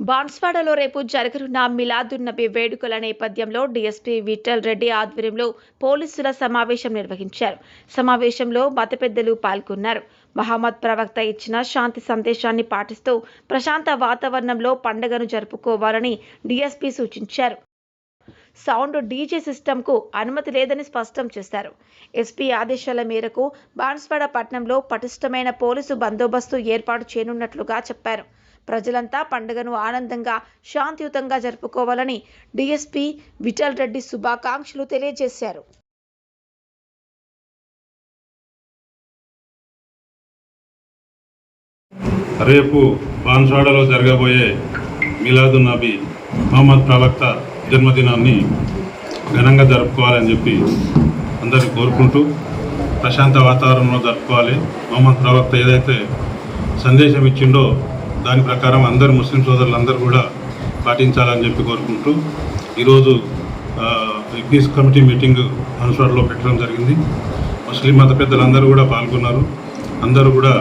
బాన్స్వాడలో రేపు జరగనున్న మిలాదున్నబీ వేడుకల నేపథ్యంలో డీఎస్పీ విఠల్ రెడ్డి ఆధ్వర్యంలో పోలీసుల సమావేశం నిర్వహించారు. సమావేశంలో మత పెద్దలు పాల్గొన్నారు. మహమ్మద్ ప్రవక్త ఇచ్చిన శాంతి సందేశాన్ని పాటిస్తూ ప్రశాంత వాతావరణంలో పండుగను జరుపుకోవాలని డీఎస్పీ సూచించారు. సౌండ్ డీజే సిస్టంకు అనుమతి లేదని స్పష్టం చేశారు. ఎస్పీ ఆదేశాల మేరకు బాన్స్వాడ పట్టణంలో పటిష్టమైన పోలీసు బందోబస్తు ఏర్పాటు చేయనున్నట్లుగా చెప్పారు. ప్రజలంతా పండుగను ఆనందంగా శాంతియుతంగా జరుపుకోవాలని డీఎస్పీ విఠల్ రెడ్డి శుభాకాంక్షలు తెలియజేశారు. రేపు బాన్స్వాడలో జరగబోయే మిలాదున్నబీ మహమ్మద్ ప్రవక్త జన్మదినాన్ని ఘనంగా జరుపుకోవాలని చెప్పి అందరినీ కోరుకుంటూ ప్రశాంత వాతావరణంలో జరుపుకోవాలి. మహమ్మద్ ప్రవక్త ఏదైతే సందేశం ఇచ్చిండో దాని ప్రకారం అందరు ముస్లిం సోదరులందరూ కూడా పాటించాలని చెప్పి కోరుకుంటూ ఈరోజు పీస్ కమిటీ మీటింగ్ బాన్స్వాడలో పెట్టడం జరిగింది. ముస్లిం మత పెద్దలందరూ కూడా పాల్గొన్నారు. అందరూ కూడా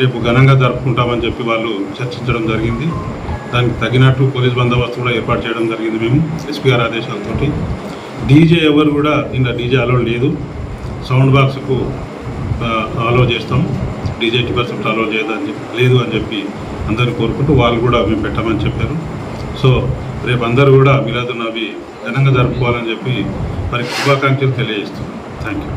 రేపు ఘనంగా జరుపుకుంటామని చెప్పి వాళ్ళు చర్చించడం జరిగింది. దానికి తగినట్టు పోలీస్ బందోబస్తు కూడా ఏర్పాటు చేయడం జరిగింది. మేము ఎస్పీ గారి ఆదేశాలతోటి డీజే ఎవరు కూడా ఇంకా డీజే అలో లేదు. సౌండ్ బాక్స్కు అలో చేస్తాం. డీజే 80% అలో లేదు అని చెప్పి అందరూ కోరుకుంటూ వాళ్ళు కూడా మేము పెట్టమని చెప్పారు. సో రేపు అందరూ కూడా మిలాదున్నబీ ఘనంగా జరుపుకోవాలని చెప్పి మరి శుభాకాంక్షలు తెలియజేస్తున్నాం. Thank you.